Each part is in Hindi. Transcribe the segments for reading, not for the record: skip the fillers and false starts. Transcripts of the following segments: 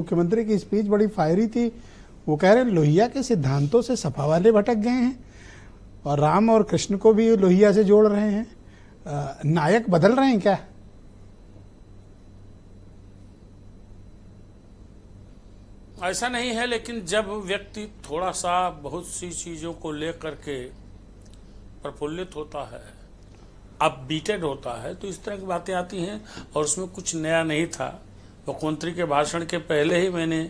मुख्यमंत्री की स्पीच बड़ी फायरी थी। वो कह रहे हैं लोहिया के सिद्धांतों से सपा वाले भटक गए हैं और राम और कृष्ण को भी लोहिया से जोड़ रहे हैं। नायक बदल रहे हैं क्या? ऐसा नहीं है, लेकिन जब व्यक्ति थोड़ा सा बहुत सी चीजों को लेकर के प्रफुल्लित होता है, अपबीटेड होता है, तो इस तरह की बातें आती हैं। और उसमें कुछ नया नहीं था। मुख्यमंत्री के भाषण के पहले ही मैंने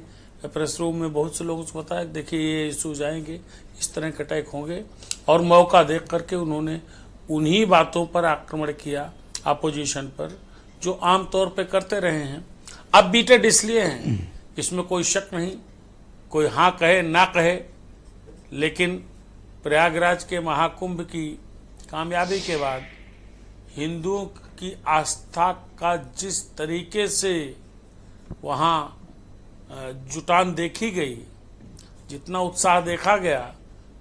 प्रेस रूम में बहुत से लोगों को बताया, देखिए ये इश्यूज आएंगे, इस तरह के अटैक होंगे, और मौका देख करके उन्होंने उन्हीं बातों पर आक्रमण किया, अपोजिशन पर, जो आमतौर पे करते रहे हैं। अपबीटेड इसलिए हैं, इसमें कोई शक नहीं, कोई हाँ कहे ना कहे, लेकिन प्रयागराज के महाकुंभ की कामयाबी के बाद हिंदुओं की आस्था का जिस तरीके से वहाँ जुटान देखी गई, जितना उत्साह देखा गया,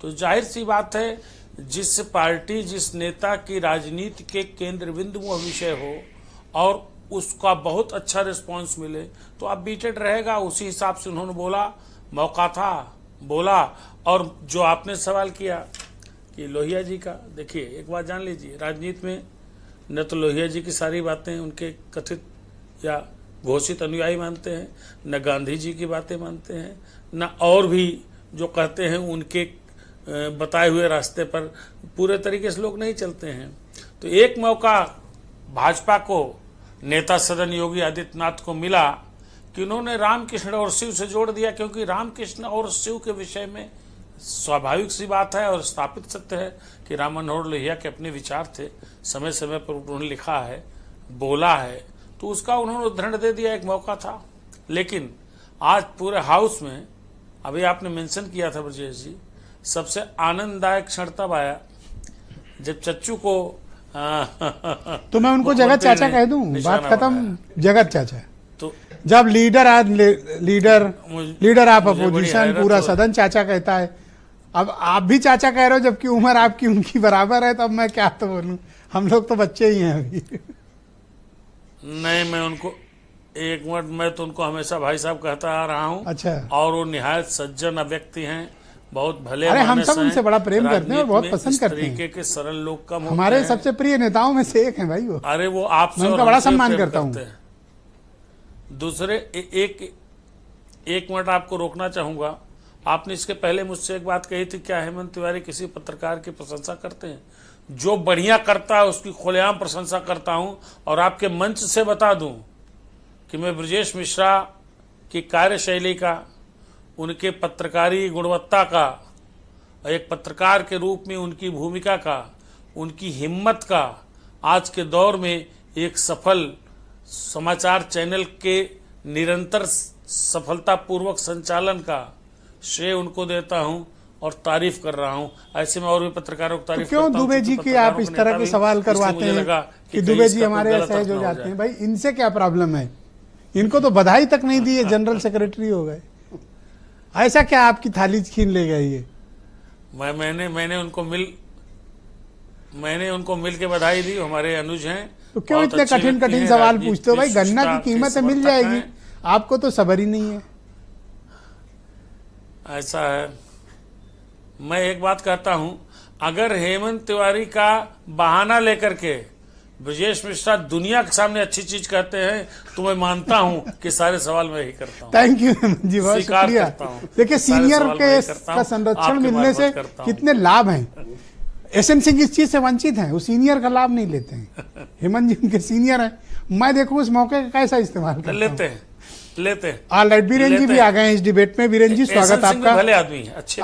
तो जाहिर सी बात है जिस पार्टी, जिस नेता की राजनीति के केंद्र बिंदु वह विषय हो और उसका बहुत अच्छा रिस्पांस मिले, तो अब बीटेड रहेगा। उसी हिसाब से उन्होंने बोला, मौका था, बोला। और जो आपने सवाल किया कि लोहिया जी का, देखिए एक बात जान लीजिए, राजनीति में न तो लोहिया जी की सारी बातें उनके कथित या घोषित अनुयायी मानते हैं, न गांधी जी की बातें मानते हैं, न और भी जो कहते हैं उनके बताए हुए रास्ते पर पूरे तरीके से लोग नहीं चलते हैं। तो एक मौका भाजपा को, नेता सदन योगी आदित्यनाथ को मिला कि उन्होंने रामकृष्ण और शिव से जोड़ दिया, क्योंकि रामकृष्ण और शिव के विषय में स्वाभाविक सी बात है और स्थापित सत्य है कि राम मनोहर लोहिया के अपने विचार थे, समय समय पर उन्होंने लिखा है, बोला है, तो उसका उन्होंने उदाहरण दे दिया, एक मौका था। लेकिन आज पूरे हाउस में, अभी आपने मेंशन किया था ब्रजेश जी, सबसे आनंददायक क्षण तब आया जब चच्चू को तो मैं उनको जगत चाचा कह दूं, बात खत्म, जगत चाचा। तो जब लीडर आप अपोजिशन, पूरा सदन चाचा कहता है, अब आप भी चाचा कह रहे हो, जबकि उम्र आपकी उनकी बराबर है, तो अब मैं क्या तो बोलूं, हम लोग तो बच्चे ही हैं अभी। नहीं, मैं उनको एक मिनट, मैं तो उनको हमेशा भाई साहब कहता आ रहा हूँ। अच्छा। और वो निहायत सज्जन व्यक्ति हैं, बहुत भले। अरे हम सब उनसे बड़ा प्रेम करते हैं और बहुत पसंद करते हैं। तरीके के सरल लोग कम होते हमारे हैं। सबसे प्रिय नेताओं में से एक हैं भाई वो। अरे वो आपसे, मैं उनका बड़ा सम्मान करता हूँ। दूसरे एक मिनट आपको रोकना चाहूंगा। आपने इसके पहले मुझसे एक बात कही थी, क्या हेमंत तिवारी किसी पत्रकार की प्रशंसा करते हैं? जो बढ़िया करता है उसकी खुलेआम प्रशंसा करता हूं। और आपके मंच से बता दूं कि मैं ब्रजेश मिश्रा की कार्यशैली का, उनके पत्रकारी गुणवत्ता का, एक पत्रकार के रूप में उनकी भूमिका का, उनकी हिम्मत का, आज के दौर में एक सफल समाचार चैनल के निरंतर सफलतापूर्वक संचालन का श्रेय उनको देता हूं और तारीफ कर रहा हूं। ऐसे में और भी पत्रकारों को तारीफ क्यों दुबे जी की आप इस तरह के सवाल करवाते हैं कि दुबे जी हमारे असहज हो जाते हैं? भाई इनसे क्या प्रॉब्लम है? इनको तो बधाई तक नहीं दी है, जनरल सेक्रेटरी हो गए। ऐसा क्या आपकी थाली छीन ले गई है? मैंने उनको मिल के बधाई दी, हमारे अनुज हैं। तो क्यों इतने कठिन कठिन सवाल पूछते हो? भाई गन्ना की कीमत मिल जाएगी, आपको तो सब्र ही नहीं है। ऐसा है, मैं एक बात कहता हूं, अगर हेमंत तिवारी का बहाना लेकर के ब्रजेश मिश्रा दुनिया के सामने अच्छी चीज कहते हैं, तो मैं मानता हूं कि सारे सवाल मैं ही करता हूं। थैंक यू हेमंत जी, बहुत शुक्रिया। देखिए सीनियर के का संरक्षण मिलने से कितने लाभ हैं। एसएन सिंह इस चीज से वंचित हैं, वो सीनियर का लाभ नहीं लेते हैं। हेमंत जी उनके सीनियर हैं, मैं देखूं इस मौके का कैसा इस्तेमाल करते हैं। लेते हैं। ऑलराइट, बीरेन जी भी आ गए हैं इस डिबेट में। बीरेन जी स्वागत आपका। भले आदमी अच्छे।